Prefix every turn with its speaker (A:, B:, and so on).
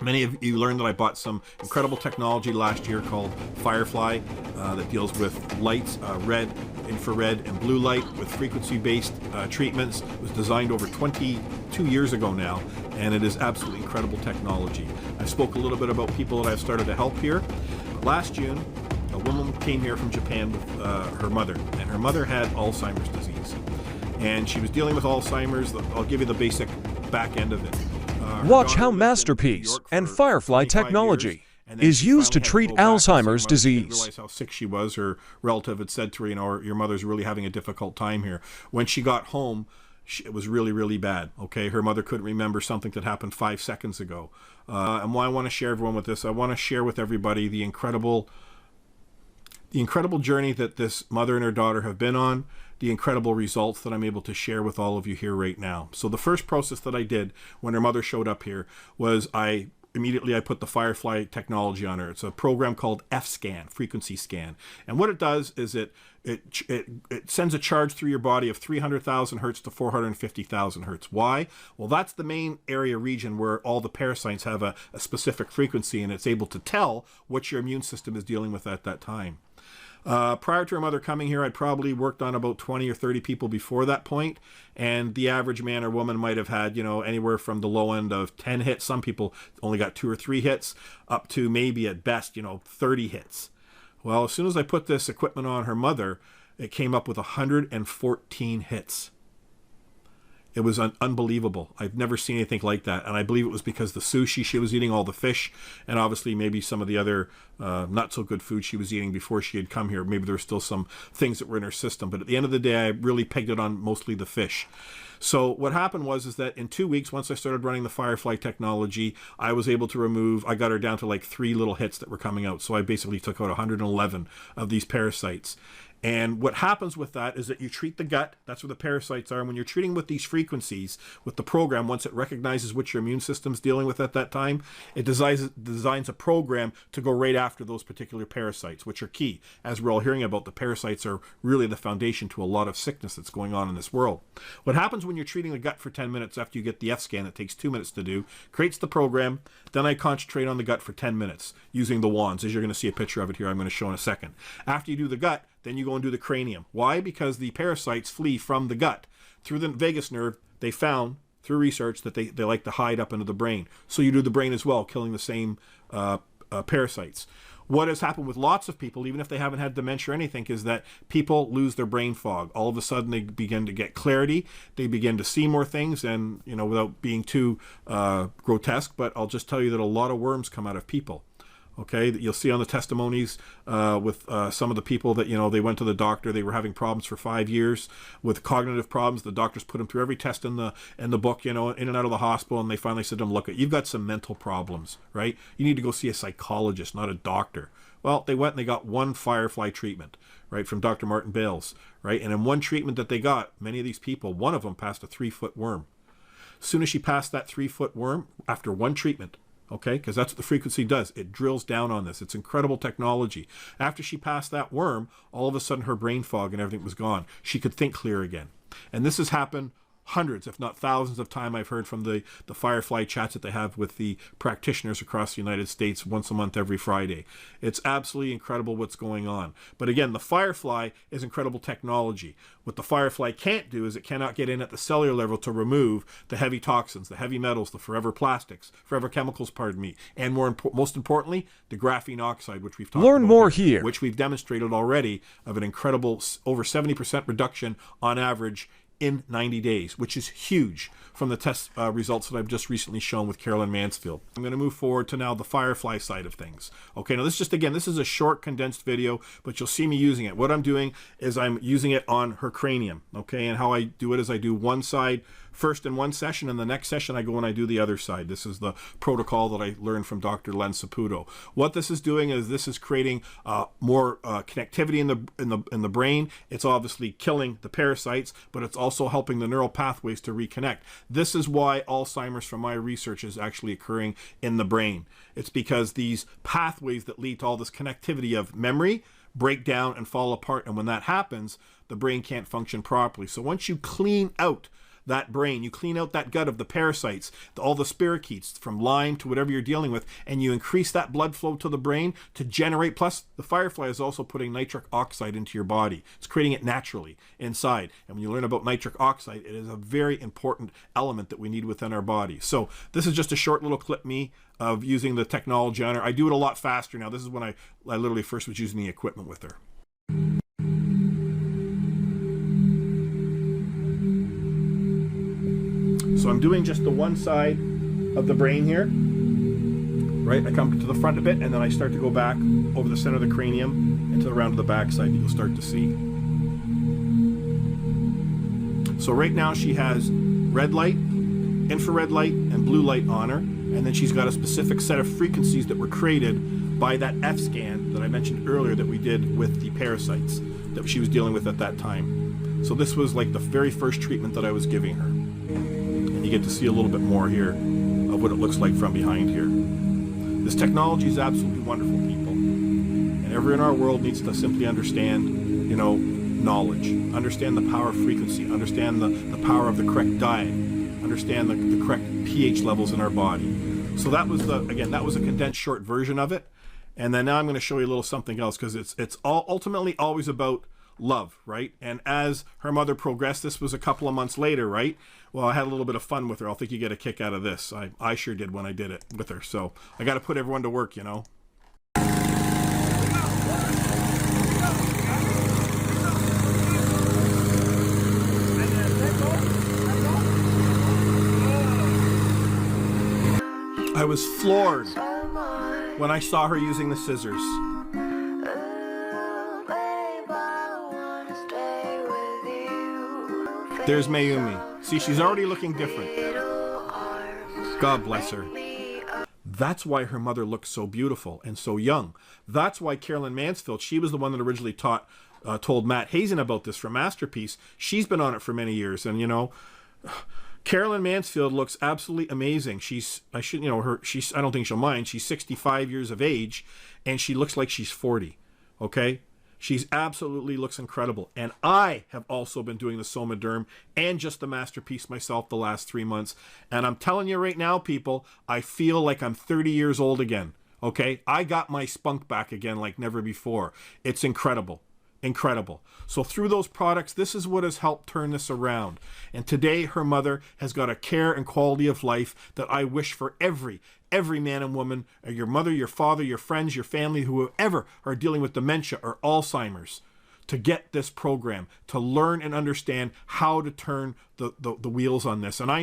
A: Many of you learned that I bought some incredible technology last year called FireFly that deals with lights, red, infrared, and blue light with frequency-based treatments. It was designed over 22 years ago now, and it is absolutely incredible technology. I spoke a little bit about people that I've started to help here. Last June, a woman came here from Japan with her mother, and her mother had Alzheimer's disease. And she was dealing with Alzheimer's. I'll give you the basic back end of it.
B: Watch how Masterpeace and FireFly Technology is used to treat Alzheimer's disease.
A: Realize how sick she was. Her relative had said to her, you know, your mother's really having a difficult time here. When she got home, it was really, really bad. Okay, her mother couldn't remember something that happened 5 seconds ago. And why I want to share everyone with this, I want to share with everybody the incredible journey that this mother and her daughter have been on, the incredible results that I'm able to share with all of you here right now. So the first process that I did when her mother showed up here was I put the FireFly technology on her. It's a program called F-scan, frequency scan. And what it does is it sends a charge through your body of 300,000 hertz to 450,000 hertz. Why? Well, that's the main region where all the parasites have a specific frequency, and it's able to tell what your immune system is dealing with at that time. Prior to her mother coming here, I'd probably worked on about 20 or 30 people before that point, and the average man or woman might have had, you know, anywhere from the low end of 10 hits. Some people only got 2 or 3 hits, up to maybe at best, you know, 30 hits. Well, as soon as I put this equipment on her mother, it came up with 114 hits. It was unbelievable. I've never seen anything like that. And I believe it was because the sushi she was eating, all the fish, and obviously maybe some of the other not so good food she was eating before she had come here. Maybe there were still some things that were in her system. But at the end of the day, I really pegged it on mostly the fish. So what happened was that in 2 weeks, once I started running the FireFly technology, I was able to remove, I got her down to like 3 little hits that were coming out. So I basically took out 111 of these parasites. And what happens with that is that you treat the gut. That's where the parasites are. And when you're treating with these frequencies, with the program, once it recognizes what your immune system's dealing with at that time, it designs a program to go right after those particular parasites, which are key. As we're all hearing about, the parasites are really the foundation to a lot of sickness that's going on in this world. What happens when you're treating the gut for 10 minutes after you get the F-scan, it takes 2 minutes to do, creates the program. Then I concentrate on the gut for 10 minutes using the wands, as you're going to see a picture of it here I'm going to show in a second. After you do the gut, then you go and do the cranium. Why? Because the parasites flee from the gut. Through the vagus nerve, they found, through research, that they like to hide up into the brain. So you do the brain as well, killing the same parasites. What has happened with lots of people, even if they haven't had dementia or anything, is that people lose their brain fog. All of a sudden, they begin to get clarity. They begin to see more things, and, you know, without being too grotesque, but I'll just tell you that a lot of worms come out of people. Okay, that you'll see on the testimonies with some of the people that, you know, they went to the doctor, they were having problems for 5 years with cognitive problems. The doctors put them through every test in the book, you know, in and out of the hospital, and they finally said to them, look, you've got some mental problems, right? You need to go see a psychologist, not a doctor. Well, they went and they got one FireFly treatment, right, from Dr. Martin Bales, right? And in one treatment that they got, many of these people, one of them passed a 3-foot worm. As soon as she passed that 3-foot worm, after one treatment, okay, because that's what the frequency does. It drills down on this. It's incredible technology. After she passed that worm, all of a sudden her brain fog and everything was gone. She could think clear again. And this has happened hundreds, if not thousands of times. I've heard from the FireFly chats that they have with the practitioners across the United States once a month, every Friday. It's absolutely incredible what's going on. But again, the FireFly is incredible technology. What the FireFly can't do is it cannot get in at the cellular level to remove the heavy toxins, the heavy metals, the forever plastics, forever chemicals, pardon me, and most importantly, the graphene oxide, which we've talked about.
B: Learn more here.
A: Which we've demonstrated already of an incredible over 70% reduction on average in 90 days, which is huge from the test results that I've just recently shown with Carolyn Mansfield. I'm going to move forward to now the FireFly side of things. Okay, now this is a short condensed video, but you'll see me using it. What I'm doing is I'm using it on her cranium, okay, and how I do it is I do one side first in one session, and the next session I go and I do the other side. This is the protocol that I learned from Dr. Len Saputo. What this is doing is this is creating more connectivity in the brain. It's obviously killing the parasites, but it's also helping the neural pathways to reconnect. This is why Alzheimer's, from my research, is actually occurring in the brain. It's because these pathways that lead to all this connectivity of memory break down and fall apart, and when that happens, the brain can't function properly. So once you clean out that brain, you clean out that gut of the parasites, all the spirochetes from Lyme to whatever you're dealing with, and you increase that blood flow to the brain to generate, plus the FireFly is also putting nitric oxide into your body. It's creating it naturally inside. And when you learn about nitric oxide, it is a very important element that we need within our body. So this is just a short little clip me of using the technology on her. I do it a lot faster now. This is when I literally first was using the equipment with her. So I'm doing just the one side of the brain here, right? I come to the front a bit, and then I start to go back over the center of the cranium and to around to the back side that you'll start to see. So right now she has red light, infrared light, and blue light on her, and then she's got a specific set of frequencies that were created by that F scan that I mentioned earlier that we did with the parasites that she was dealing with at that time. So this was like the very first treatment that I was giving her. And you get to see a little bit more here of what it looks like from behind here. This technology is absolutely wonderful, people. And everyone in our world needs to simply understand, you know, knowledge, understand the power of frequency, understand the power of the correct diet, understand the correct pH levels in our body. So that was that was a condensed short version of it. And then now I'm going to show you a little something else, because it's all ultimately always about love, right? And as her mother progressed, this was a couple of months later, right? Well, I had a little bit of fun with her. I think you get a kick out of this. I sure did when I did it with her. So I got to put everyone to work, you know. I was floored when I saw her using the scissors. There's Mayumi. See, she's already looking different. God bless her. That's why her mother looked so beautiful and so young. That's why Carolyn Mansfield, she was the one that originally told Matt Hazen about this from Masterpeace. She's been on it for many years, and you know, Carolyn Mansfield looks absolutely amazing. I don't think she'll mind. She's 65 years of age, and she looks like she's 40. Okay? She's absolutely looks incredible. And I have also been doing the Somaderm and just the Masterpeace myself the last 3 months. And I'm telling you right now, people, I feel like I'm 30 years old again. Okay? I got my spunk back again like never before. It's incredible. Incredible. So through those products, this is what has helped turn this around. And today her mother has got a care and quality of life that I wish for every man and woman, or your mother, your father, your friends, your family, whoever are dealing with dementia or Alzheimer's, to get this program, to learn and understand how to turn the wheels on this. And I